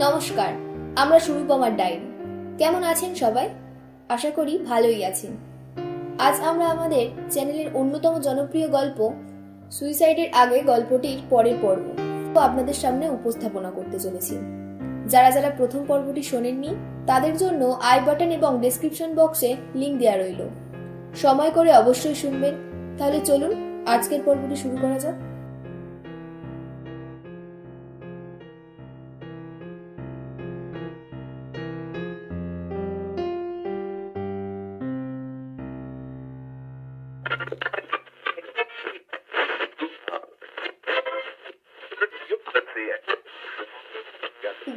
নমস্কার, আমরা সুরূপমার ডায়েরি। কেমন আছেন সবাই? আশা করি ভালোই আছেন। আজ আমরা আমাদের চ্যানেলের অন্যতম জনপ্রিয় গল্প সুইসাইডের আগে গল্পটির পরের পর্ব আপনাদের সামনে উপস্থাপনা করতে চলেছি। যারা যারা প্রথম পর্বটি শোনেননি তাদের জন্য আই বাটন এবং ডেসক্রিপশন বক্সে লিংক দেওয়া রইল। সময় করে অবশ্যই শুনবেন। তাহলে চলুন আজকের পর্বটি শুরু করা যাক।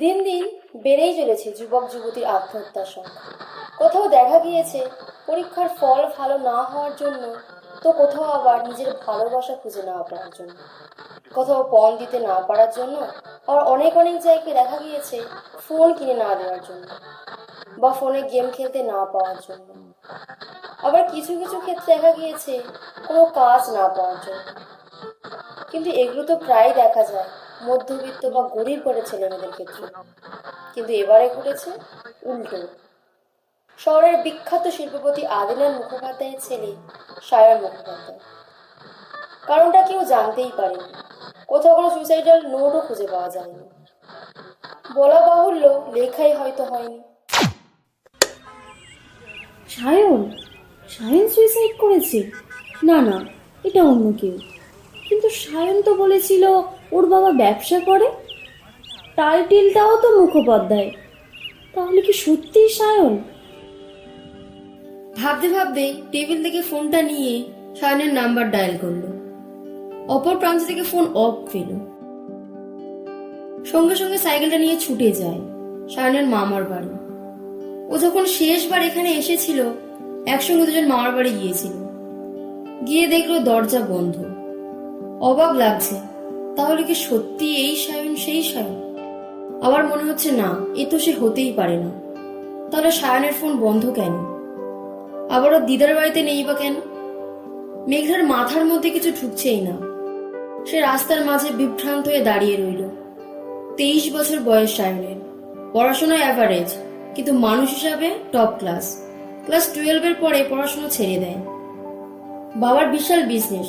দিন দিন বেড়েই চলেছে যুবক যুবতীর আত্মহত্যার সংখ্যা। কোথাও দেখা গিয়েছে পরীক্ষার ফল ভালো না হওয়ার জন্য, তো কোথাও আবার নিজের ভালোবাসা খুঁজে না পাওয়ার জন্য, কোথাও পণ দিতে না পারার জন্য, আবার অনেক অনেক জায়গায় দেখা গিয়েছে ফোন কিনে না দেওয়ার জন্য বা ফোনে গেম খেলতে না পাওয়ার জন্য। আবার কিছু কিছু ক্ষেত্রে দেখা গিয়েছে কোনো কাজ না পাওয়ার জন্য। কিন্তু এগুলো তো প্রায় দেখা যায় মধ্যবিত্ত বা গরিব করে ছেলেমেয়েদের ক্ষেত্রে। কিন্তু এবারে ঘটেছে উল্টো। শহরের বিখ্যাত শিল্পপতি আদিনাথ মুখোপাধ্যায়ের ছেলে সায়ন মুখোপাধ্যায়। কারণটা কেউ জানতেই পারেনি। কোথাও কোনো সুইসাইডাল নোটও খুঁজে পাওয়া যায়নি। বলা বাহুল্য, লেখাই হয়তো হয়নি। সায়ন সায়ন সুইসাইড করেছে? না না, এটা অন্য কেউ। কিন্তু সায়ন তো বলেছিল ওর বাবা ব্যবসা করে, টাইটেলটাও তো মুখোপাধ্যায়। তাহলে কি সত্যি সায়ন? ভাবতে ভাবতে টেবিল থেকে ফোনটা নিয়ে সায়নের নাম্বার ডায়াল করলো। অপর প্রান্ত থেকে ফোন অফ পেল। সঙ্গে সঙ্গে সাইকেলটা নিয়ে ছুটে যায় সায়নের মামার বাড়ি। ও যখন শেষবার এখানে এসেছিল একসঙ্গে দুজন মামার বাড়ি গিয়েছিল। গিয়ে দেখলো দরজা বন্ধ। অবাক লাগছে, তাহলে কি সত্যি এই সায়ন সেই সায়ন? আবার মনে হচ্ছে না, এ তো সে হতেই পারে না। তাহলে সায়নের ফোন বন্ধ কেন? আবারও দিদার বাড়িতে নেই বা কেন? মেঘলার মাথার মধ্যে কিছু ঢুকছেই না। সে রাস্তার মাঝে বিভ্রান্ত হয়ে দাঁড়িয়ে রইল। 23 বছর বয়স সায়নের। পড়াশোনায় অ্যাভারেজ, কিন্তু মানুষ হিসাবে টপ ক্লাস। ক্লাস 12-এর পরে পড়াশোনা ছেড়ে দেয়। বাবার বিশাল বিজনেস,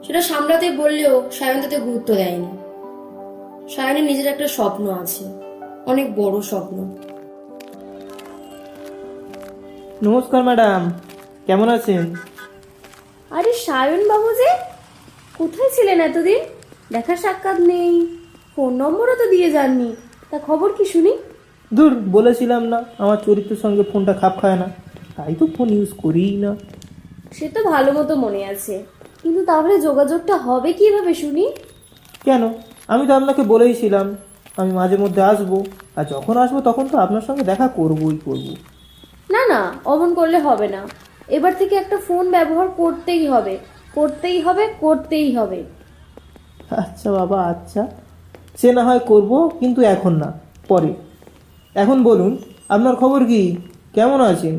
সেটা সামলাতে বললেও সায়ন তাতে গুরুত্ব দেয়নি। সায়নের নিজের একটা স্বপ্ন আছে, অনেক বড় স্বপ্ন। নমস্কার ম্যাডাম, কেমন আছেন? আরে সায়ন বাবু যে, কোথায় ছিলেন এতদিন? দেখা সাক্ষাৎ নেই, ফোন নম্বরও তো দিয়ে যাননি। তা খবর কি শুনি? দূর, বলেছিলাম না আমার চরিত্রের সঙ্গে ফোনটা খাপ খায় না, তাই তো ফোন ইউজ করিই না। সে তো ভালো মতো মনে আছে, কিন্তু তাহলে যোগাযোগটা হবে কিভাবে শুনি? কেন, আমি তো আপনাকে বলেইছিলাম আমি মাঝে মধ্যে আসবো, আর যখন আসবো তখন তো আপনার সঙ্গে দেখা করবই করব। না না, অমন করলে হবে না। এবার থেকে একটা ফোন ব্যবহার করতেই হবে, করতেই হবে, করতেই হবে। আচ্ছা বাবা, আচ্ছা, সে না হয় করবো, কিন্তু এখন না, পরে। এখন বলুন, আপনার খবর কি? কেমন আছেন?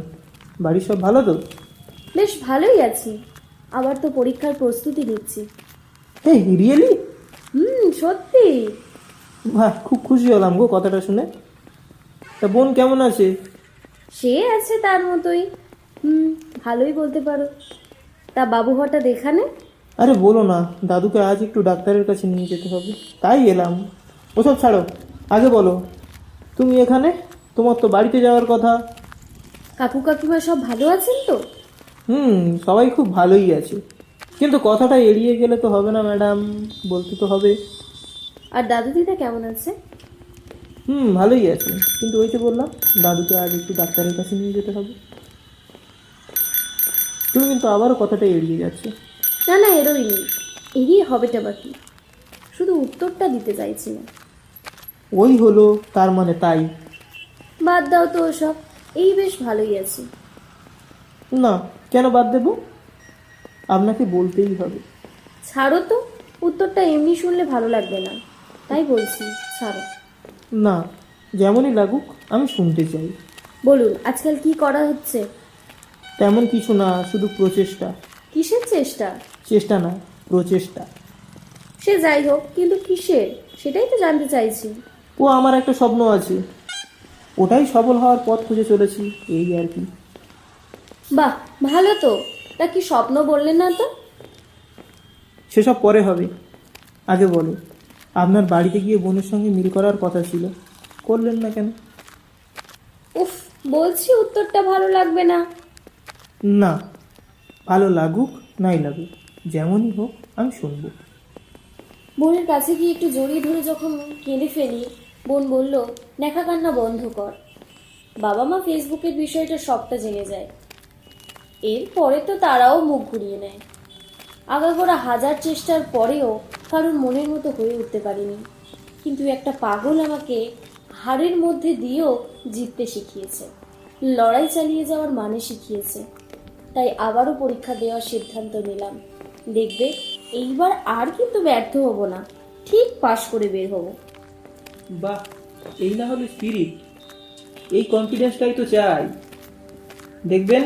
বাড়ির সব ভালো তো? বেশ ভালোই আছি। আবার তো পরীক্ষার প্রস্তুতি নিচ্ছি। হে, রিয়েলি? সত্যি। বাহ, খুব খুশি হলাম গো কথাটা শুনে। তা বোন কেমন আছে? সে আছে তার মতোই। ভালোই বলতে পারো। তা বাবু হঠাৎ এখানে? আরে বলো না, দাদুকে আজ একটু ডাক্তারের কাছে নিয়ে যেতে হবে, তাই এলাম। ওসব ছাড়ো, আগে বলো, তুমি এখানে, তোমার তো বাড়িতে যাওয়ার কথা। কাকু কাকিমা সব ভালো আছেন তো? সবাই খুব ভালোই আছে, কিন্তু কথাটা এড়িয়ে গেলে তো হবে না ম্যাডাম, বলতে তো হবে। আর দাদু দিদা কেমন আছে? ভালোই আছে, কিন্তু ওই যে বললাম, দাদুকে আজ একটু ডাক্তারের কাছে নিয়ে যেতে হবে। তুমি কিন্তু আবারও কথাটা এড়িয়ে যাচ্ছে। না না, এড়োইনি। এড়িয়ে হবেটা বাকি, শুধু উত্তরটা দিতে চাইছি না। ওই হলো, তার মানে তাই? বাদ দাও তো ওসব, এই বেশ ভালোই আছি। না, কেন বাদ দেব? আপনাকে বলতেই হবে। ছাড়ো তো, উত্তরটা এমনি শুনলে ভালো লাগবে না, তাই বলছি, ছাড়ো। না, যেমনই লাগুক আমি শুনতে চাই। বলুন, আজকাল কি করা হচ্ছে? তেমন কিছু না, শুধু প্রচেষ্টা। কিসের চেষ্টা? চেষ্টা না, প্রচেষ্টা। সে যাই হোক, কিন্তু কিসের সেটাই তো জানতে চাইছি। ও আমার একটা স্বপ্ন আছে, ওটাই সফল হওয়ার পথ খুঁজে চলেছি, এই আর কি। বাহ, ভালো তো। তা কি স্বপ্ন বললেন না তো? সেসব পরে হবে, আগে বলো, আপনার বাড়িতে গিয়ে বোনের সঙ্গে মিল করার কথা ছিল, করলেন না কেন? উফ, বলছি উত্তরটা ভালো লাগবে না। না, ভালো লাগুক নাই লাগুক, যেমনই হোক আমি শুনবো। বোনের কাছে গিয়ে একটু জড়িয়ে ধরে যখন কেঁদে ফেলি, বোন বলল, নেখা কান্না বন্ধ কর। বাবা মা ফেসবুকের বিষয়টা সবটা জেনে যায়। এরপরে তো তারাও মুখ ঘুরিয়ে নেয়। আগাগোড়া হাজার চেষ্টার পরেও কারোর মনের মতো হয়ে উঠতে পারিনি, কিন্তু একটা পাগল আমাকে হাড়ের মধ্যে দিয়েও জিততে শিখিয়েছে, লড়াই চালিয়ে যাওয়ার মানে শিখিয়েছে। তাই আবারও পরীক্ষা দেওয়ার সিদ্ধান্ত নিলাম। দেখবে, এইবার আর কিন্তু ব্যর্থ হব না, ঠিক পাশ করে বের হব। বাহ, এই না হলে স্পিরিট, এই কনফিডেন্সটাই তো চাই। দেখবেন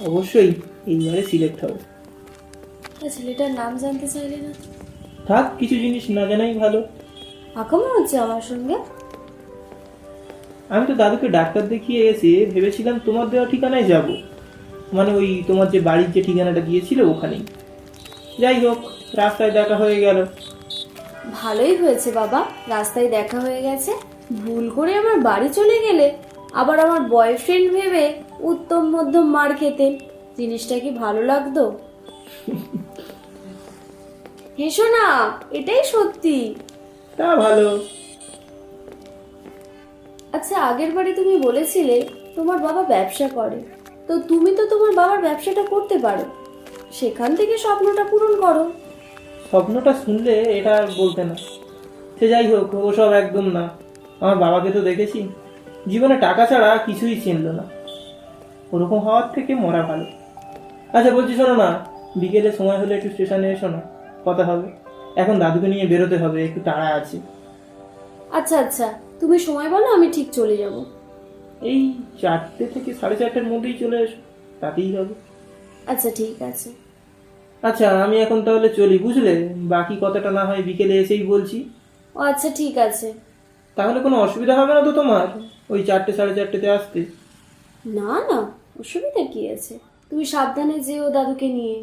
অবশ্যই এইবারে সিলেক্ট হবে। তা ছেলেটার নাম জানতে চাইলে না? থাক, কিছু জিনিস না জানাই ভালো। আকামা হচ্ছে আমার সঙ্গে। আমি তো দাদুকে ডাক্তার দেখিয়ে এসে ভেবেছিলাম তোমার দেওয়া ঠিকানায় যাব, মানে ওই তোমার যে বাড়ির যে ঠিকানাটা দিয়েছিল ওখানেই। যাই হোক, রাস্তায় দেখা হয়ে গেল। ভালোই হয়েছে বাবা, রাস্তায় দেখা হয়ে গেছে। ভুল করে আমার বাড়ি চলে গেলে আবার আমার বয়ফ্রেন্ড ভেবে উত্তম মধ্যম মার খেতেন, জিনিসটা কি ভালো লাগতো? হেসো না, এটাই সত্যি। তা ভালো। আচ্ছা, আগের বারে তুমি বলেছিলে তোমার বাবা ব্যবসা করে, তো তুমি তো তোমার বাবার ব্যবসাটা করতে পারো, সেখান থেকে স্বপ্নটা পূরণ করো। স্বপ্নটা শুনলে এটা আর বলতে না। সে যাই হোক, ওসব একদম না। আমার বাবাকে তো দেখেছি, জীবনে টাকা ছাড়া কিছুই চিনল না। ওরকম হওয়ার থেকে মরা ভালো। আচ্ছা বলছি, শোনো না, বিকেলে সময় হলে একটু স্টেশনে এসো না, কথা হবে। এখন দাদুকে নিয়ে বেরোতে হবে, একটু তাড়া আছে। আচ্ছা আচ্ছা, তুমি সময় বলো, আমি ঠিক চলে যাব। এই 4টে থেকে 4:30-র মধ্যেই চলে এসো, তাতেই হবে। আচ্ছা ঠিক আছে। আচ্ছা আমি এখন তাহলে চলি, বুঝলে? বাকি কথাটা না হয় বিকেলে এসেই বলছি। ও আচ্ছা ঠিক আছে। তাহলে কোনো অসুবিধা হবে না তো তোমার, ওই 4টে 4:30-তে আসতে? না না, অসুবিধা কি আছে, তুমি সাবধানে যেও দাদুকে নিয়ে।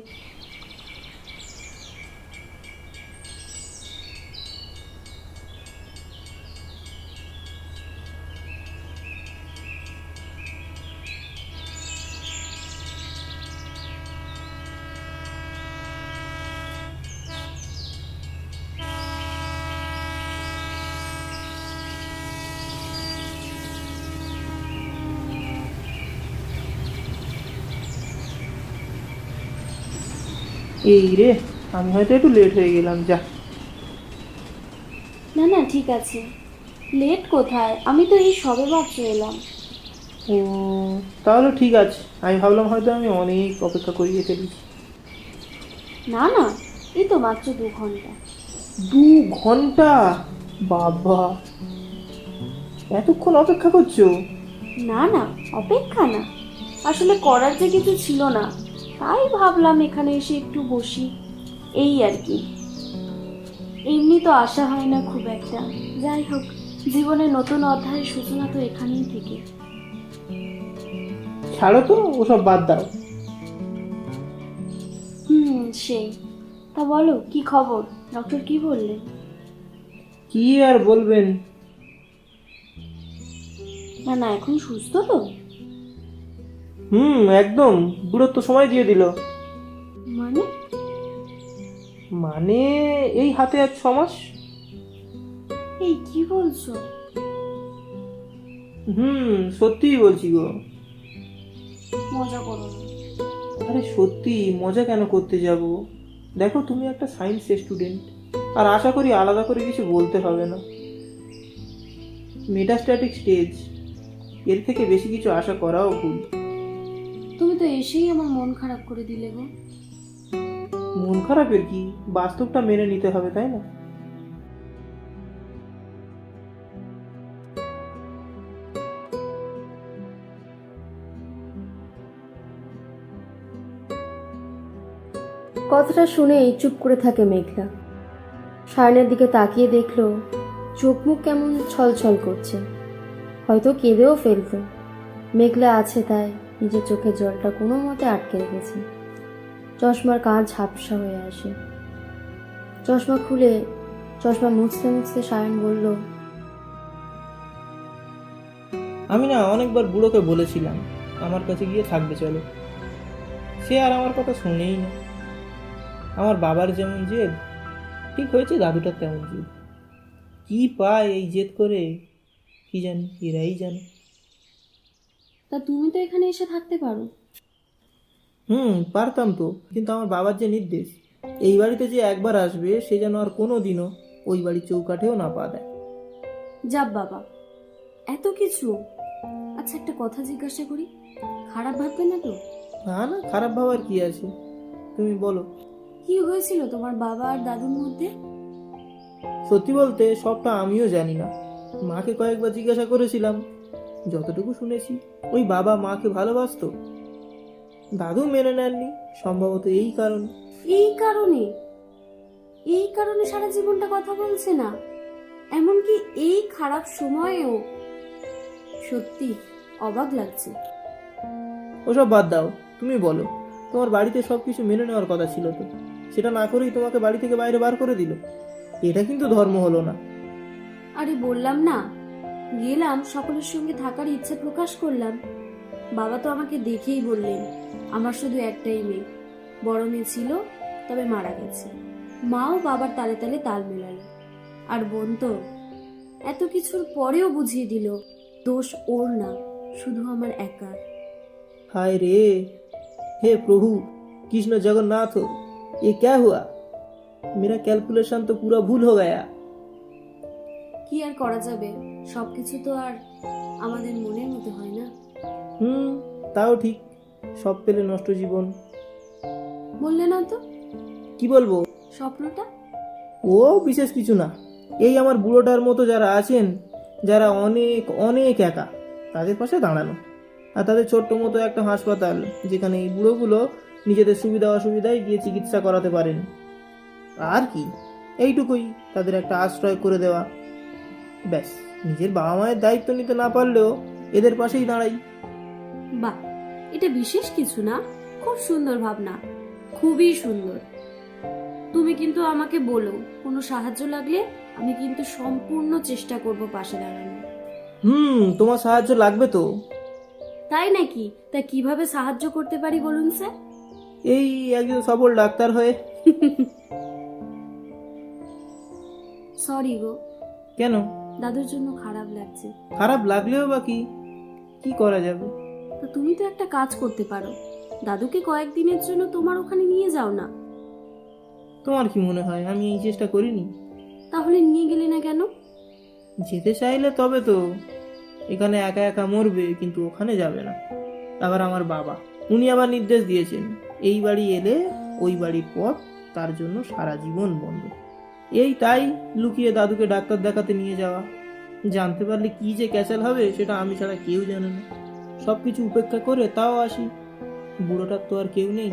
এই রে, আমি হয়তো একটু লেট হয়ে গেলাম, যা। না না, ঠিক আছে। লেট কোথায়, আমি তো এই সবে মাত্র এলাম। ও, তাহলে ঠিক আছে। আমি ভাবলাম হয়তো আমি অনেক অপেক্ষা করিয়ে ফেলেছি। না না, এই তো মাত্র 2 ঘন্টা। 2 ঘন্টা? বাবা, এতক্ষণ অপেক্ষা করছো? না না, অপেক্ষা না, আসলে করার যে কিছু ছিল না, তাই ভাবলাম এখানে এসে একটু বসি, এই আর কি। এমনি তো আশা হয় না খুব একটা। যাই হোক, জীবনের নতুন অধ্যায়ের সূচনা তো এখানেই থেকে। ছাড়ো তো, ওসব বাদ দাও। সেই। তা বলো, কি খবর? ডক্টর কি বললেন? কি আর বলবেন। না না, এখন সুস্থ তো? একদম, বুড়োর তো সময় দিয়ে দিল। মানে? মানে এই হাতে আর 6 মাস। এই কি বলছো? সত্যিই বলছি গো। মজা করো না। আরে সত্যি, মজা কেন করতে যাব? দেখো, তুমি একটা সায়েন্স স্টুডেন্ট, আর আশা করি আলাদা করে কিছু বলতে হবে না। মেটাস্ট্যাটিক স্টেজ, এর থেকে বেশি কিছু আশা করাও ভুল। তুমি তো এসেই আমার মন খারাপ করে দিলে গো। মন খারাপের কি, বাস্তবটা মেনে নিতে হবে, তাই না? কথাটা শুনেই চুপ করে থাকে মেঘলা। সায়নের দিকে তাকিয়ে দেখলো চোখ মুখ কেমন ছলছল করছে, হয়তো কেঁদেও ফেলতো। মেঘলা আছে তাই নিজের চোখের জলটা কোনো মতে আটকে রেখেছে। চশমার কাঁচ ঝাপসা হয়ে আসে। চশমা খুলে চশমা মুছতে মুছতে সায়ন বলল, আমি না অনেকবার বুড়োকে বলেছিলাম আমার কাছে গিয়ে থাকবে চলো, সে আর আমার কথা শুনেই না। আমার বাবার যেমন জেদ, ঠিক হয়েছে দাদুটার তেমন জেদ। কি পায় এই জেদ করে কি জানি, এরাই জানে। তা তুমি তো এখানে এসে থাকতে পারো। পারতাম তো, কিন্তু আমার বাবার যে নির্দেশ, এই বাড়িতে যে একবার আসবে সে যেন আর কোনো দিনও ওই বাড়ির চৌকাঠেও না পা দেয়। যাব বাবা, এত কিছু। আচ্ছা একটা কথা জিজ্ঞাসা করি, খারাপ ভাববে না তো? না না, খারাপ ভাবার কি আছে, তুমি বলো। কি হয়েছিল তোমার বাবা আর দাদুর মধ্যে? সত্যি বলতে সবটা আমিও জানি না। মাকে কয়েকবার জিজ্ঞাসা করেছিলাম, যতটুকু শুনেছি ওই বাবা মাকে ভালোবাসতো, দাদু মেনে নেননি, সম্ভবত এই কারণ। এই কারণে? এই কারণে সারা জীবনটা কথা বলছে না, এমনকি এই খারাপ সময়েও? সত্যি অবাক লাগছে। ওসব বাদ দাও, তুমি বলো। তোমার বাড়িতে সবকিছু মেনে নেওয়ার কথা ছিল তো, সেটা না করেই তোমাকে বাড়ি থেকে বাইরে বার করে দিল। এটা কিন্তু ধর্ম হলো না। আরে বললাম না, গেলাম সকলের সঙ্গে থাকার ইচ্ছা প্রকাশ করলাম। বাবা তো আমাকে দেখেই বললেন আমার শুধু একটাই মেয়ে, বড় মেয়ে ছিল তবে মারা গেছে। মাও বাবার তালে তালে তাল মেলালো। আর বোন তো এত কিছুর পরেও বুঝিয়ে দিল দোষ ওর না, শুধু আমার একার। हाय रे, हे प्रभु कृष्ण जगन्नाथ, ये क्या हुआ? मेरा कैलकुलेशन तो पूरा भूल हो गया। কি আর করা যাবে, সবকিছু তো আর আমাদের মনের মতো হয় না। তাও ঠিক, সব পেলে নষ্ট জীবন। বললে না তো কি বলবো? স্বপ্নটা? ও বিশেষ কিছু না, এই আমার বুড়োটার মতো যারা আছেন, যারা অনেক অনেক একা, তাদের পাশে দাঁড়ানো। আর তাদের ছোট্ট মতো একটা হাসপাতাল, যেখানে এই বুড়োগুলো নিজেদের সুবিধা অসুবিধায় গিয়ে চিকিৎসা করাতে পারেন। আর কি, এইটুকুই, তাদের একটা আশ্রয় করে দেওয়া। ব্যাস, নিজের বাবা মায়ের দায়িত্ব নিতে না পারলেও এদের পাশেই দাঁড়াই। বাহ, এটা বিশেষ কিছু না, খুব সুন্দর ভাবনা, খুবই সুন্দর। তুমি কিন্তু আমাকে বলো, কোনো সাহায্য লাগলে আমি কিন্তু সম্পূর্ণ চেষ্টা করব পাশে দাঁড়ানো। তোমার সাহায্য লাগবে তো। তাই নাকি? তা কিভাবে সাহায্য করতে পারি বলুন স্যার? এই একজন সফল ডাক্তার হয়ে। সরি গো, কেন? দাদুর জন্য খারাপ লাগছে। খারাপ লাগলেও বা কি, কি করা যাবে? তো তুমি তো একটা কাজ করতে পারো, দাদুকে কয়েকদিনের জন্য তোমার ওখানে নিয়ে যাও না। তোমার কি মনে হয় আমি এই চেষ্টা করিনি? তাহলে নিয়ে গেলে না কেন? যেতে চাইলে তবে তো, এখানে একা একা মরবে কিন্তু ওখানে যাবে না। আবার আমার বাবা, উনি আবার নির্দেশ দিয়েছেন এই বাড়ি এলে ওই বাড়ির পথ তার জন্য সারা জীবন বন্ধ। এই তাই লুকিয়ে দাদুকে ডাক্তার দেখাতে নিয়ে যাওয়া। জানতে পারলে কি যে ক্যাচাল হবে সেটা আমি ছাড়া কেউ জানে না। সবকিছু উপেক্ষা করে তাও আসি, বুড়োটার তো আর কেউ নেই।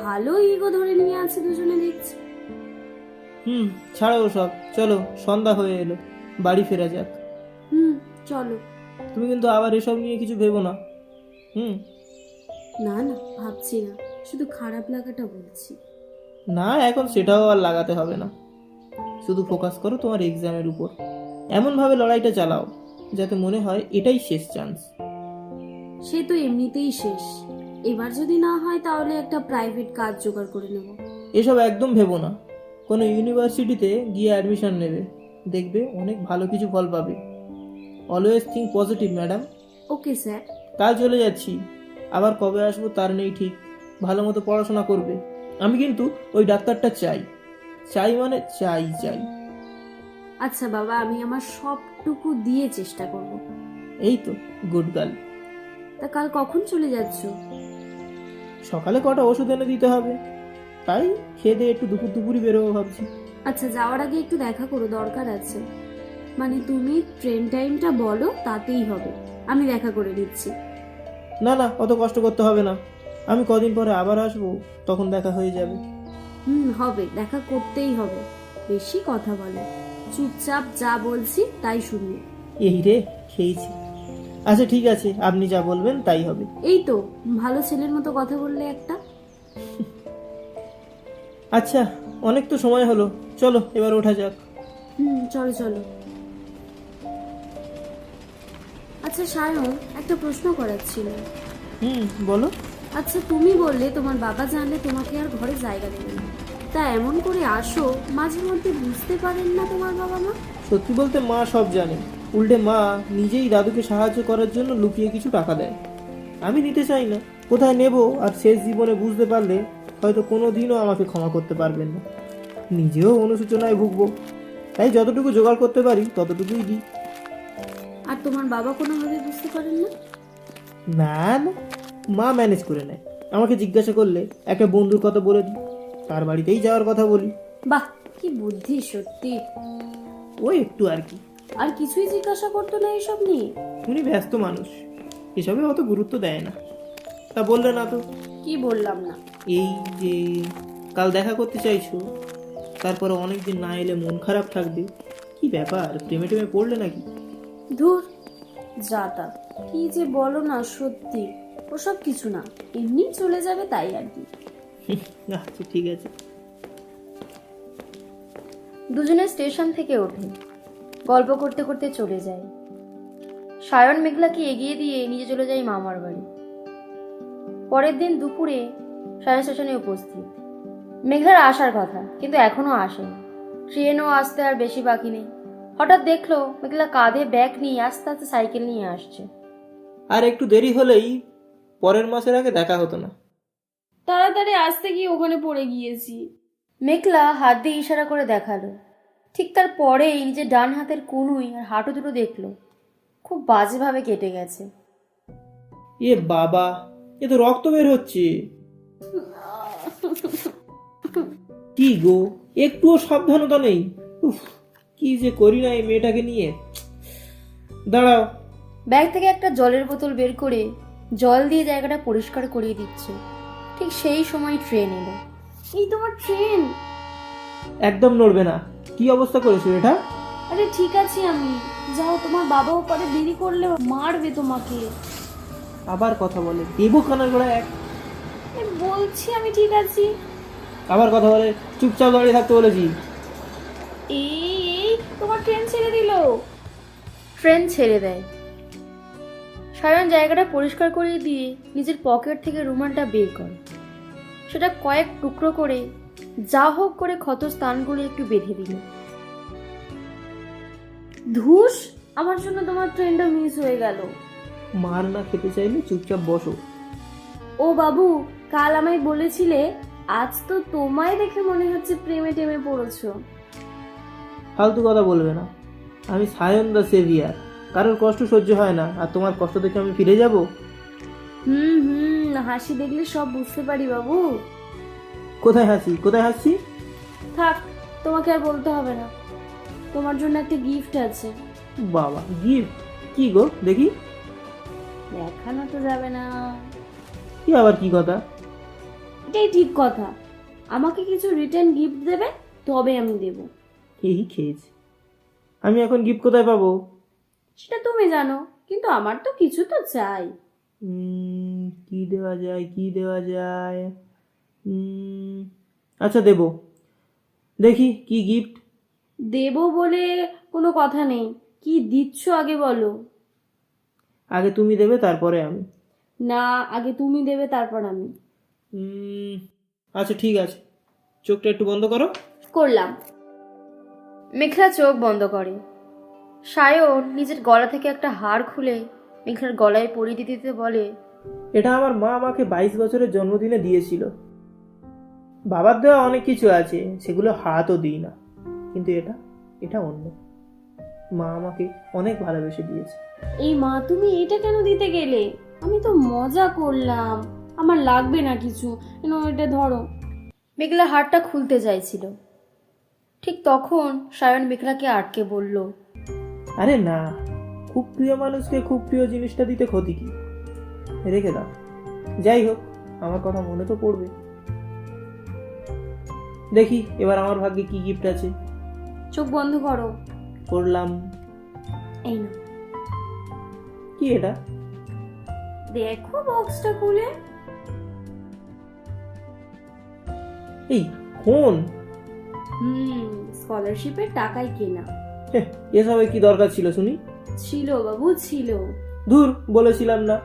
ভালো ইগো ধরে নিয়ে আছে দুজনে দেখছি। ছাড়ো সব, চলো, সন্ধ্যা হয়ে এলো, বাড়ি ফেরা যাক। চলো। তুমি কিন্তু আবার এসব নিয়ে কিছু ভেবো না। না না, ভাবছি না, শুধু খারাপ লাগাটা বলছি। না, এখন সেটাও আর লাগাতে হবে না। শুধু ফোকাস করো তোমার এক্সামের উপর। এমনভাবে লড়াইটা চালাও যাতে মনে হয় এটাই শেষ চান্স। সে তো এমনিতেই শেষ, এবার যদি না হয় তাহলে একটা প্রাইভেট কাজ জোগাড় করে নেব। এসব একদম ভেবো না। কোনো ইউনিভার্সিটিতে গিয়ে অ্যাডমিশন নেবে, দেখবে অনেক ভালো কিছু ফল পাবে। Always think positive madam. Okay sir. কাল চলে যাচ্ছি, আবার কবে আসবো তার নেই ঠিক। ভালো মতো পড়াশোনা করবে। আমি কিন্তু ওই ডাক্তারটা চাই, চাই মানে চাই চাই। আচ্ছা বাবা, আমি আমার সবটুকু দিয়ে চেষ্টা করব। এই তো, গুড গার্ল। তা কাল কখন চলে যাচ্ছ? সকালে কটা ওষুধ এনে দিতে হবে, তাই খেয়ে দিয়ে একটু দুপুরই বেরোবো ভাবছি। আচ্ছা, যাওয়ার আগে একটু দেখা করো, দরকার আছে। মানে তুমি ট্রেন টাইমটা বলো, তাতেই হবে, আমি দেখা করে দিচ্ছি। না না, অত কষ্ট করতে হবে না, আমি কদিন পরে আবার আসবো, তখন দেখা হয়ে যাবে। হবে, দেখা করতেই হবে। বেশি কথা বলে, চুপচাপ যা বলছি তাই শুনবি। এই রে, খেয়েছি। আচ্ছা ঠিক আছে, আপনি যা বলবেন তাই হবে। এই তো ভালো ছেলের মতো কথা বললে একটা। আচ্ছা, অনেক তো সময় হলো, চলো এবার ওঠা যাক। চলো চলো। আচ্ছা সায়ন, একটা প্রশ্ন করার ছিল। বলো। আচ্ছা তুমি বললে তোমার বাবা জানলে তোমাকে আর ঘরে জায়গা দেবে না, তা এমন করে আসো মাঝে মধ্যে বুঝতে পারেন না তোমার বাবা মা? সত্যি বলতে মা সব জানে, উল্টে মা নিজেই দাদুকে সাহায্য করার জন্য লুকিয়ে কিছু টাকা দেয়। আমি নিতে চাই না, কোথায় নেব, আর শেষ জীবনে বুঝতে পারলে হয়তো কোনো দিনও আমাকে ক্ষমা করতে পারবেন না। নিজেও অনুশোচনায় ভুগবো, তাই যতটুকু জোগাড় করতে পারি ততটুকুই দিই। আর তোমার বাবা কোনোভাবে বুঝতে পারেন না? না না, মা ম্যানেজ করে নেয়। আমাকে জিজ্ঞাসা করলে একটা বন্ধুর কথা বলে দিই, তার বাড়িতেই যাওয়ার কথা বলি। বাহ, কি বুদ্ধি সত্যি। ওই একটু আর কি। আর কিছুই জিজ্ঞাসা করতো না এসব নিয়ে? উনি ব্যস্ত মানুষ, এসবে অত গুরুত্ব দেয় না। তা বললে না তো, কি বললাম না? এই যে কাল দেখা করতে চাইছো, তারপরে অনেকদিন না এলে মন খারাপ থাকবে, কি ব্যাপার, প্রেমে টেমে পড়লে নাকি? ধুর, যাতা কি যে বলো না, সত্যি ওসব কিছু না, এমনি চলে যাবে তাই আর কি। আচ্ছা ঠিক আছে। দুজনে স্টেশন থেকে ওঠে, গল্প করতে করতে চলে যায়। সায়ন মেঘলাকে এগিয়ে দিয়ে নিজে চলে যায় মামার বাড়ি। পরের দিন দুপুরে সায়ন স্টেশনে উপস্থিত। মেঘলার আসার কথা, কিন্তু এখনো আসেনি। ট্রেনও আসতে আর বেশি বাকি নেই। হঠাৎ দেখলো মেঘলা কাঁধে ব্যাগ নিয়ে আস্তে আস্তে সাইকেল নিয়ে আসছে। আর একটু দেরি হলেই পরের মাসের আগে দেখা হতো না। তাড়াতাড়ি আসতে গিয়ে ওখানে পড়ে গিয়েছি। মেঘলা হাত দিয়ে ইশারা করে দেখালো। ঠিক তার পরেই নিজের ডান হাতের কনুই আর হাঁটু দুটো দেখলো খুব বাজেভাবে কেটে গেছে। এ বাবা, এ তো রক্ত বের হচ্ছে। কি গো, একটুও সাবধানতা নেই। উফ, কি যে করি না এই মেয়েটাকে নিয়ে। দাঁড়াও। ব্যাগ থেকে একটা জলের বোতল বের করে জল দিয়ে জায়গাটা পরিষ্কার করিয়ে দিচ্ছে। ঠিক সেই সময় ট্রেন এলো। এই তোমার ট্রেন? একদম নড়বে না। কি অবস্থা করেছো এটা? আরে ঠিক আছি আমি, যাও, তোমার বাবাও পরে দেরি করলে মারবে তোমাকে। আবার কথা বলে, দেবো কানের গোড়ায় এক। বলছি আমি ঠিক আছি। আবার কথা বলে, চুপচাপ দাঁড়িয়ে থাকতে বলেছি। এই তোমার ট্রেন ছেড়ে দিল। ট্রেন ছেড়ে দেয়। সায়ন জায়গাটা পরিষ্কার করিয়ে দিয়ে নিজের পকেট থেকে রুমালটা বের করে। সেটা কয়েক টুকরো করে যা হোক করে ক্ষত স্থানগুলো একটু বেঁধে দিল। ধুস, আমার জন্য তোমার ট্রেনটা মিস হয়ে গেল। মার না খেতে চাইলে চুপচাপ বসো। ও বাবু, কাল আমায় বলেছিলে, আজ তো তোমায় দেখে মনে হচ্ছে প্রেমে টেমে পড়েছো। ফালতু কথা বলবে না। আমি সায়ন দা সেভিয়ার, কারোর কষ্ট সহ্য হয় না, আর তোমার কষ্ট দেখে আমি ফিরে যাব? হাসি দেখলে সব বুঝতে পারি বাবু। কোথায় হাসি, কোথায় হাসছি? থাক, তোমাকে আর বলতে হবে না। তোমার জন্য একটা গিফট আছে। বাবা, গিফট? কি গো দেখি? দেখানো তো যাবে না। কি আবার কি কথা? এটাই ঠিক কথা, আমাকে কিছু রিটার্ন গিফট দেবে, তবে আমি দেব। এই খেয়েছি। আমি এখন গিফট কোথায় পাবো? সেটা তুমি জানো, কিন্তু আমার তো কিছু তো চাই। কি দেওয়া যায়, কি দেওয়া যায়? আচ্ছা দেবো, দেখি কি গিফট। দেব বলে কোনো কথা নেই, কি দিচ্ছ আগে বলো। আগে তুমি দেবে তারপরে আমি। না, আগে তুমি দেবে তারপর আমি। আচ্ছা ঠিক আছে, চোখটা একটু বন্ধ করো। করলাম। মেঘলা চোখ বন্ধ করে। সায়ন নিজের গলা থেকে একটা হার খুলে মেঘলার গলায় পরিয়ে দিতে দিতে বলে, এটা আমার মা আমাকে 22 বছরের জন্মদিনে দিয়েছিল। বাবার দেওয়া অনেক কিছু আছে, সেগুলো হাতও দিই না, কিন্তু এটা এটা অন্য। মা আমাকে অনেক ভালোবেসে দিয়েছে। এই মা, তুমি এটা কেন দিতে গেলে? আমি তো মজা করলাম, আমার লাগবে না কিছু। এটা ধরো। মেঘলা হারটা খুলতে চাইছিল। ঠিক তখন সায়ন মেঘলাকে আটকে বলল, আরে না, খুব প্রিয় মানুষকে খুব প্রিয় জিনিসটা দিতে ক্ষতি কি, রেখে দাও। যাই হোক, আমার কথা মনে তো পড়বে। দেখি এবার আমার ভাগ্যে কি গিফট আছে। চোখ বন্ধ করো। করলাম। এই না, কি এটা? দেখো বক্সটা খুলে। এই ফোন? স্কলারশিপের টাকায় কেনা। এসবে কি দরকার ছিল শুনি? ছিল বাবু, ছিল। দূর, বলেছিলাম না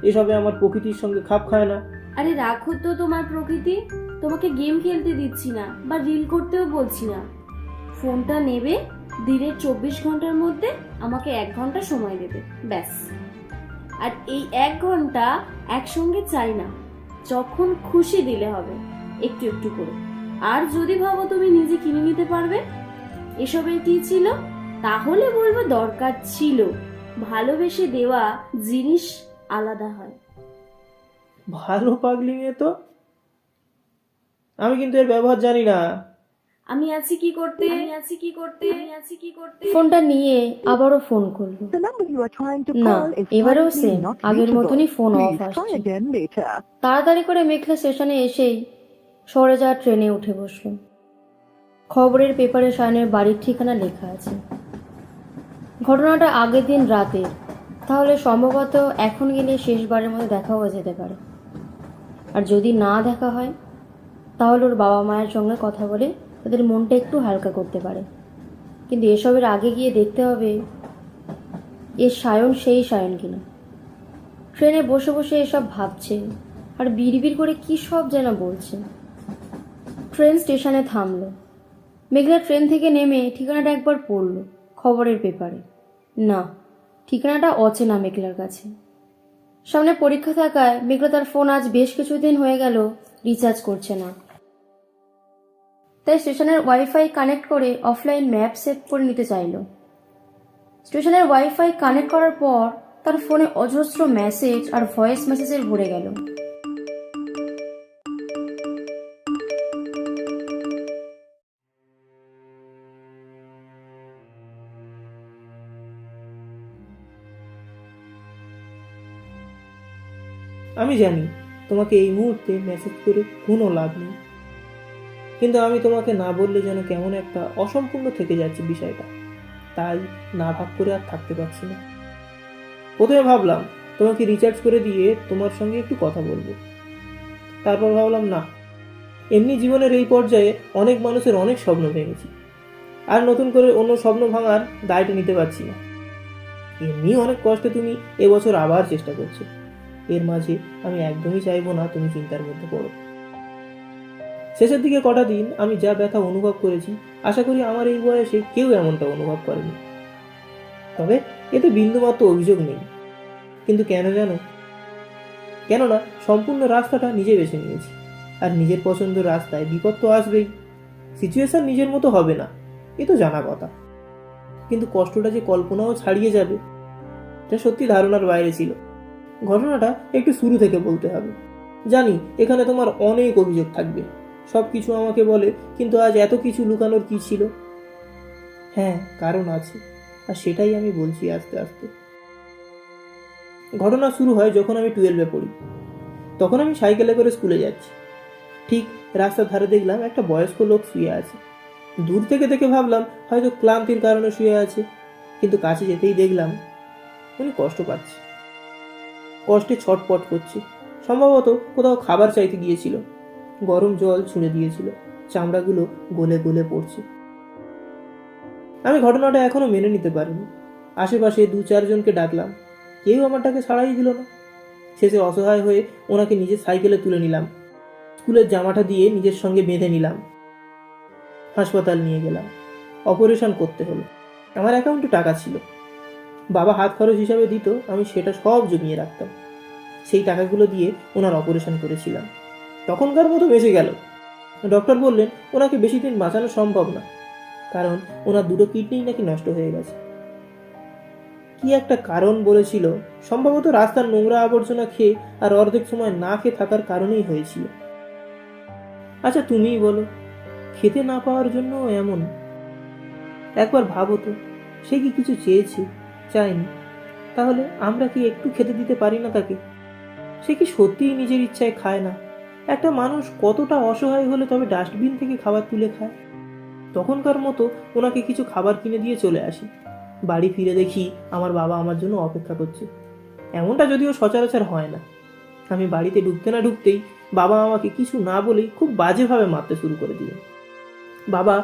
এসবে আমার প্রকৃতির সঙ্গে খাপ খায় না। আরে রাখো তো তোমার প্রকৃতি, তোমাকে গেম খেলতে দিচ্ছি না বা রিল করতেও বলছি না। ফোনটা নেবে, দিনের 24 ঘন্টার মধ্যে আমাকে 1 ঘন্টা সময় দেবে, ব্যাস। আর এই 1 ঘন্টা একসঙ্গে চাই না, যখন খুশি দিলে হবে, একটু একটু করে। আর যদি ভাবো তুমি নিজে কিনে নিতে পারবে, এসবের কি ছিল, তাহলে বলবো দরকার ছিল। ভালোবেসে দেওয়া জিনিস আলাদা হয়। ভালো পাগলি মেয়ে তো। আমি কিন্তু এর ব্যবহার জানি না। আমি আছি কি করতে, আমি আছি কি করতে, আমি আছি কি করতে। ফোনটা নিয়ে আবারও ফোন করলো। The number you are trying to না, call is এবারেও currently সেম, not আগের reachable. মতনই ফোন অফ Please try আসছে। again later. তাড়াতাড়ি করে মেঘলা স্টেশনে এসেই শহরে যাওয়ার ট্রেনে উঠে বসলো। খবরের পেপারে সায়নের বাড়ির ঠিকানা লেখা আছে। ঘটনাটা আগের দিন রাতে, তাহলে সম্ভবত এখন গেলে শেষবারের মতো দেখা হয়ে যেতে পারে। আর যদি না দেখা হয় তাহলে ওর বাবা মায়ের সঙ্গে কথা বলে তাদের মনটা একটু হালকা করতে পারে। কিন্তু এসবের আগে গিয়ে দেখতে হবে এ সায়ন সেই সায়ন কিনা। ট্রেনে বসে বসে এসব ভাবছে আর বিড়বিড় করে কী সব যেন বলছে। ট্রেন স্টেশনে থামলো। মেঘলা ট্রেন থেকে নেমে ঠিকানাটা একবার পড়ল খবরের পেপারে। না, ঠিকানাটা অচেনা মেঘলার কাছে। সামনে পরীক্ষা থাকায় মেঘলা তার ফোন আজ বেশ কিছুদিন হয়ে গেল রিচার্জ করছে না। তাই স্টেশনের ওয়াইফাই কানেক্ট করে অফলাইন ম্যাপ সেভ করে নিতে চাইল। স্টেশনের ওয়াইফাই কানেক্ট করার পর তার ফোনে অজস্র মেসেজ আর ভয়েস মেসেজের ভরে গেল। আমি জানি তোমাকে এই মুহূর্তে মেসেজ করে কোনো লাভ নেই, কিন্তু আমি তোমাকে না বললে যেন কেমন একটা অসম্পূর্ণ থেকে যাচ্ছে বিষয়টা, তাই না ভাগ করে আর থাকতে পারছি না। প্রথমে ভাবলাম তোমাকে রিচার্জ করে দিয়ে তোমার সঙ্গে একটু কথা বলবো, তারপর ভাবলাম না, এমনি জীবনের এই পর্যায়ে অনেক মানুষের অনেক স্বপ্ন ভেঙেছি, আর নতুন করে অন্য স্বপ্ন ভাঙার দায়টা নিতে পারছি না। এমনি অনেক কষ্টে তুমি এবছর আবার চেষ্টা করছো, এর মাঝে আমি একদমই চাইবো না তুমি চিন্তার মধ্যে পড়ো। শেষের দিকে কটা দিন আমি যা ব্যথা অনুভব করেছি, আশা করি আমার এই বয়সে কেউ এমনটা অনুভব করেনি। তবে এতে বিন্দুমাত্র অভিযোগ নেই, কিন্তু কেন জানো? কেননা সম্পূর্ণ রাস্তাটা নিজে বেছে নিয়েছি, আর নিজের পছন্দের রাস্তায় বিপদ তো আসবেই। সিচুয়েশন নিজের মতো হবে না, এ তো জানা কথা, কিন্তু কষ্টটা যে কল্পনাও ছাড়িয়ে যাবে এটা সত্যি ধারণার বাইরে ছিল। ঘটনাটা একটু শুরু থেকে বলতে হবে। জানি এখানে তোমার অনেক অভিযোগ থাকবে, সব কিছু আমাকে বলে, কিন্তু আজ এত কিছু লুকানোর কি ছিল? হ্যাঁ, কারণ আছে, আর সেটাই আমি বলছি আস্তে আস্তে। ঘটনা শুরু হয় যখন আমি 12-এ পড়ি। তখন আমি সাইকেলে করে স্কুলে যাচ্ছি। ঠিক রাস্তার ধারে দেখলাম একটা বয়স্ক লোক শুয়ে আছে। দূর থেকে দেখে ভাবলাম হয়তো ক্লান্তির কারণে শুয়ে আছে, কিন্তু কাছে যেতেই দেখলাম উনি কষ্ট পাচ্ছে, কষ্টে ছটপট করছে। সম্ভবত কোথাও খাবার চাইতে গিয়েছিল, গরম জল ছুঁড়ে দিয়েছিল, চামড়াগুলো গলে গলে পড়ছে। আমি ঘটনাটা এখনো মেনে নিতে পারিনি। আশেপাশে 2-4 জনকে ডাকলাম, কেউ আমার ডাকে সাড়াই দিল না। শেষে অসহায় হয়ে ওনাকে নিজের সাইকেলে তুলে নিলাম, স্কুলের জামাটা দিয়ে নিজের সঙ্গে বেঁধে নিলাম, হাসপাতাল নিয়ে গেলাম। অপারেশন করতে হলো। আমার অ্যাকাউন্টে টাকা ছিল, বাবা হাত খরচ হিসাবে দিত, আমি সেটা সব জমিয়ে রাখতাম। সেই টাকাগুলো দিয়ে ওনার অপারেশন করেছিলাম। তখনকার মতো বেঁচে গেল। ডক্টর বললেন ওনাকে বেশি দিন বাঁচানো সম্ভব না, কারণ ওনার 2টো কিডনি নাকি নষ্ট হয়ে গেছে। কি একটা কারণ বলেছিল, সম্ভবত রাস্তার নোংরা আবর্জনা খেয়ে আর অর্ধেক সময় না খেয়ে থাকার কারণেই হয়েছিল। আচ্ছা তুমিই বলো, খেতে না পাওয়ার জন্য এমন? একবার ভাবো তো, সে কি কিছু চেয়েছে? চায়নি। তাহলে আমরা কি একটু খেতে দিতে পারি না তাকে? সে কি সত্যিই নিজের ইচ্ছায় খায় না, একটা মানুষ কতটা অসহায় হলে তবে ডাস্টবিন থেকে খাবার তুলে খায়। তখনকার মতো ওনাকে কিছু খাবার কিনে দিয়ে চলে আসি। বাড়ি ফিরে দেখি আমার বাবা আমার জন্য অপেক্ষা করছে। এমনটা যদিও সচরাচর হয় না। আমি বাড়িতে ঢুকতে না ঢুকতেই বাবা আমাকে কিছু না বলেই খুব বাজেভাবে মারতে শুরু করে দিলেন। বাবা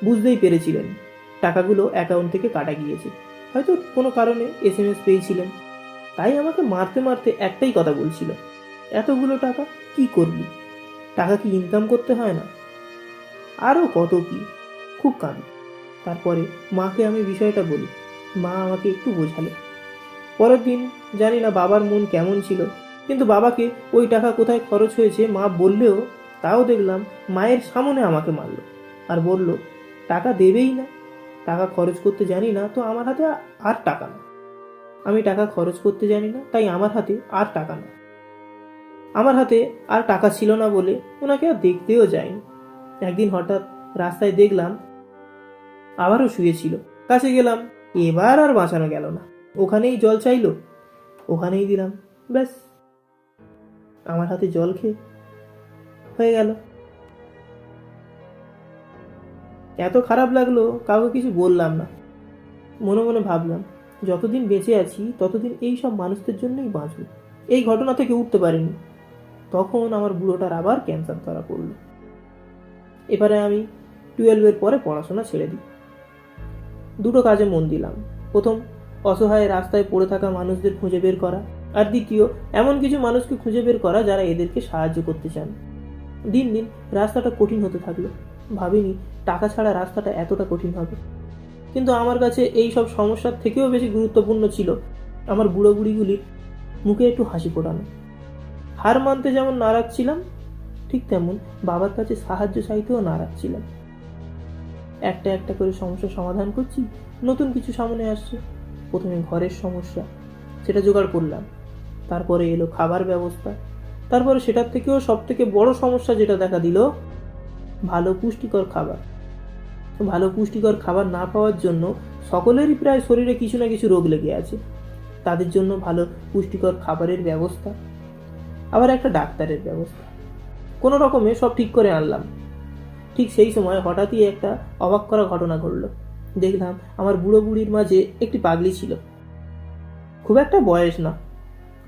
বুঝতেই পেরেছিলেন টাকাগুলো অ্যাকাউন্ট থেকে কাটা গিয়েছে, হয়তো কোনো কারণে SMS পেয়েছিলেন। তাই আমাকে মারতে মারতে একটাই কথা বলছিল, এতগুলো টাকা কি করবি? টাকা কি ইনকাম করতে হয় না? আরও কত কি। খুব কাঁদি। তারপরে মাকে আমি বিষয়টা বলি। মা আমাকে একটু বোঝালো। পরের দিন জানি না বাবার মন কেমন ছিল, কিন্তু বাবাকে ওই টাকা কোথায় খরচ হয়েছে মা বললেও তাও দেখলাম মায়ের সামনে আমাকে মারলো আর বলল, টাকা দেবেই না। টাকা খরচ করতে জানি না তো আমার হাতে আর টাকা না। আমি টাকা খরচ করতে জানি না তাই আমার হাতে আর টাকা না। আমার হাতে আর টাকা ছিল না বলে ওনাকে আর দেখতেও যায়নি। একদিন হঠাৎ রাস্তায় দেখলাম আবারও শুয়েছিল। কাছে গেলাম, এবার আর বাঁচানো গেল না। ওখানেই জল চাইলো, ওখানেই দিলাম। ব্যাস, আমার হাতে জল খেয়ে হয়ে গেল। এত খারাপ লাগলো, কাউকে কিছু বললাম না। মনে মনে ভাবলাম, যতদিন বেঁচে আছি ততদিন এই সব মানুষদের জন্যই বাঁচব। এই ঘটনা থেকে উঠতে পারিনি। তখন আমার বুড়োটার আবার ক্যান্সার ধরা পড়ল। এবারে আমি 12-এর পরে পড়াশোনা ছেড়ে দিই। দুটো কাজে মন দিলাম। প্রথম, অসহায় রাস্তায় পড়ে থাকা মানুষদের খুঁজে বের করা, আর দ্বিতীয়, এমন কিছু মানুষকে খুঁজে বের করা যারা এদেরকে সাহায্য করতে চান। দিন দিন রাস্তাটা কঠিন হতে থাকলো। ভাবিনি টাকা ছাড়া রাস্তাটা এতটা কঠিন হবে। কিন্তু আমার কাছে এই সব সমস্যার থেকেও বেশি গুরুত্বপূর্ণ ছিল আমার বুড়ো বুড়িগুলির মুখে একটু হাসি ফোটানো। হার মানতে যেমন নারাজ ছিলাম, ঠিক তেমন বাবার কাছে সাহায্য চাইতেও নারাজ ছিলাম। একটা একটা করে সমস্যা সমাধান করছি, নতুন কিছু সামনে আসছে। প্রথমে ঘরের সমস্যা, সেটা জোগাড় করলাম। তারপরে এলো খাবার ব্যবস্থা। তারপরে সেটার থেকেও সব থেকে বড় সমস্যা যেটা দেখা দিল, ভালো পুষ্টিকর খাবার। ভালো পুষ্টিকর খাবার না পাওয়ার জন্য সকলেরই প্রায় শরীরে কিছু না কিছু রোগ লেগে আছে। তাদের জন্য ভালো পুষ্টিকর খাবারের ব্যবস্থা, আবার একটা ডাক্তারের ব্যবস্থা। কোনো রকমে সব ঠিক করে আনলাম। ঠিক সেই সময় হঠাৎই একটা অবাক করা ঘটনা ঘটল। দেখলাম আমার বুড়ো বুড়ির মাঝে একটি পাগলি ছিল। খুব একটা বয়স না।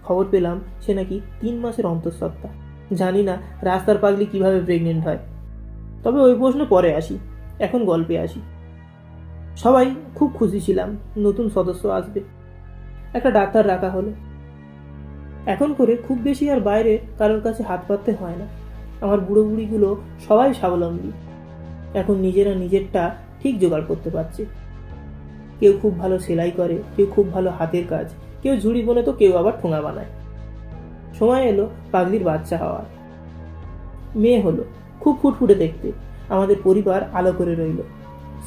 খবর পেলাম সে নাকি 3 মাসের অন্তঃসত্ত্বা। জানি না রাস্তার পাগলি কিভাবে প্রেগনেন্ট হয়। তবে ওই প্রশ্নে পরে আসি, এখন গল্পে আসি। সবাই খুব খুশি ছিলাম, নতুন সদস্য আসবে। একটা ডাক্তার রাখা হলো। এখন করে খুব বেশি আর বাইরে কারোর কাছে হাত পাততে হয় না। আমার বুড়ো বুড়িগুলো সবাই স্বাবলম্বী। এখন নিজেরা নিজেরটা ঠিক জোগাড় করতে পারছে। কেউ খুব ভালো সেলাই করে, কেউ খুব ভালো হাতের কাজ, কেউ ঝুড়ি বোনে, তো কেউ আবার ঠোঙা বানায়। সময় এলো পাগলির বাচ্চা হওয়ার। মেয়ে হলো, খুব ফুটফুটে দেখতে। আমাদের পরিবার আলো করে রইল।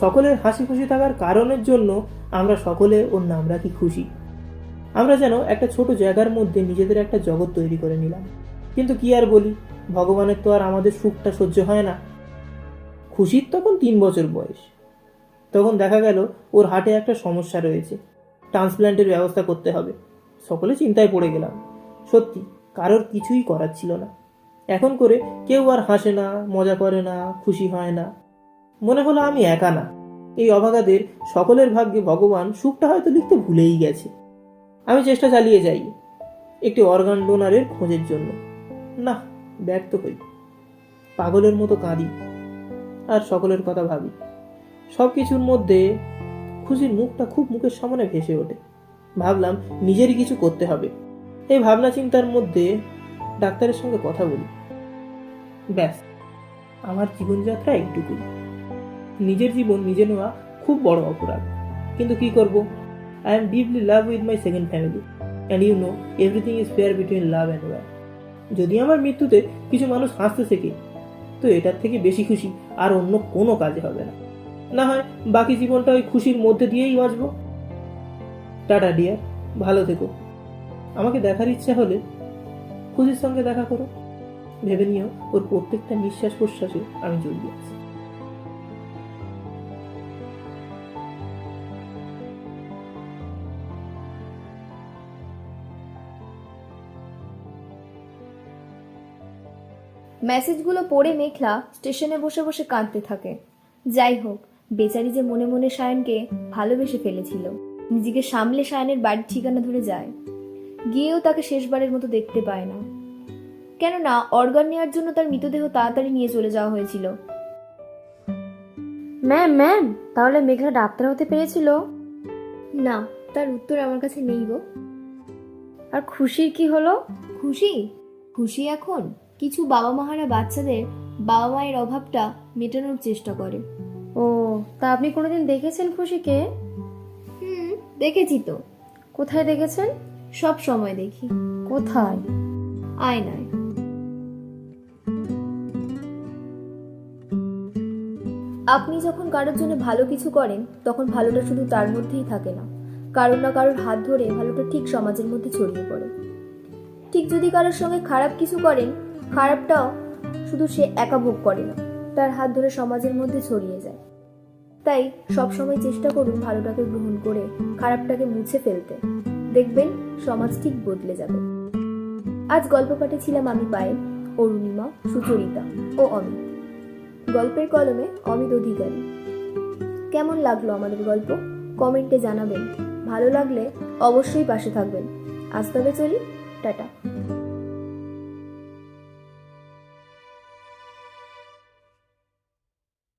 সকলের হাসি খুশি থাকার কারণের জন্য আমরা সকলে ওর নাম রাখি খুশি। আমরা যেন একটা ছোট জায়গার মধ্যে নিজেদের একটা জগৎ তৈরি করে নিলাম। কিন্তু কি আর বলি, ভগবানের তো আর আমাদের সুখটা সহ্য হয় না। খুশির তখন 3 বছর বয়স। তখন দেখা গেল ওর হার্টে একটা সমস্যা রয়েছে, ট্রান্সপ্ল্যান্টের ব্যবস্থা করতে হবে। সকলে চিন্তায় পড়ে গেলাম। সত্যি কারোর কিছুই করার ছিল না। এখন করে কেউ আর হাসে না, মজা করে না, খুশি হয় না। মনে হলো আমি একা না। এই অভাগাদের সকলের ভাগ্যে ভগবান সুখটা হয়তো লিখতে ভুলেই গেছে। আমি চেষ্টা চালিয়ে যাই একটি অর্গান ডোনারের খোঁজের জন্য। না, ব্যর্থ হই। পাগলের মতো কাঁদি আর সকলের কথা ভাবি। সব কিছুর মধ্যে খুশির মুখটা খুব মুখের সামনে ভেসে ওঠে। ভাবলাম নিজেরই কিছু করতে হবে। এই ভাবনা চিন্তার মধ্যে ডাক্তারের সঙ্গে কথা বলি। ব্যাস, আমার জীবনযাত্রা একটুকুই। নিজের জীবন নিজে নেওয়া খুব বড় অপরাধ, কিন্তু কি করব? I am deeply in love with my second family, and you know everything is fair between love and war. যদি আমার মৃত্যুতে কিছু মানুষ হাসতে শেখে, তো এটার থেকে বেশি খুশি আর অন্য কোনো কাজে হবে না। না হয় বাকি জীবনটা ওই খুশির মধ্যে দিয়েই বাঁচবো। টাটা ডিয়ার, ভালো থেকো। আমাকে দেখার ইচ্ছা হলে খুশির সঙ্গে দেখা করো। ভেবে নিও ওর প্রত্যেকটা নিঃশ্বাস প্রশ্বাসে আমি জড়িয়ে আছি। মেসেজগুলো পড়ে মেঘলা স্টেশনে বসে বসে কাঁদতে থাকে। যাই হোক, বেচারি যে মনে মনে সায়নকে ভালোবেসে ফেলেছিল। নিজেকে সামলে সায়নের বাড়ির ঠিকানা ধরে যায়। গিয়েও তাকে শেষবারের মতো দেখতে পায় না, কেননা অর্গান নেওয়ার জন্য তার মৃতদেহ তাড়াতাড়ি নিয়ে চলে যাওয়া হয়েছিল। ম্যাম, তাহলে মেঘলা ডাক্তার হতে পেরেছিল? না, তার উত্তর আমার কাছে নেই গো। আর খুশির কি হলো? খুশি এখন কিছু বাবা মাহারা বাচ্চাদের বাবা মায়ের অভাবটা মেটানোর চেষ্টা করে। ও, তা আপনি কোনোদিন দেখেছেন খুশিকে? দেখেছি তো। কোথায় দেখেছেন? সব সময় দেখি। কোথায়? আয়নায়। আপনি যখন কারোর জন্য ভালো কিছু করেন, তখন ভালোটা শুধু তার মধ্যেই থাকে না, কারোর না কারোর হাত ধরে ভালোটা ঠিক সমাজের মধ্যে ছড়িয়ে পড়ে। ঠিক যদি কারোর সঙ্গে খারাপ কিছু করেন, খারাপটাও শুধু সে একা ভোগ করে না, তার হাত ধরে সমাজের মধ্যে ছড়িয়ে যায়। তাই সবসময় চেষ্টা করুন ভালোটাকে গ্রহণ করে খারাপটাকে মুছে ফেলতে। দেখবেন সমাজ ঠিক বদলে যাবে। আজ গল্প পাঠে ছিলাম আমি পায়েল, অরুণিমা, সুচরিতা ও অমিত। গল্পের কলমে অমিত অধিকারী। কেমন লাগলো আমাদের গল্প? কমেন্টে জানাবেন। ভালো লাগলে অবশ্যই পাশে থাকবেন। আজ তবে চলি, টাটা।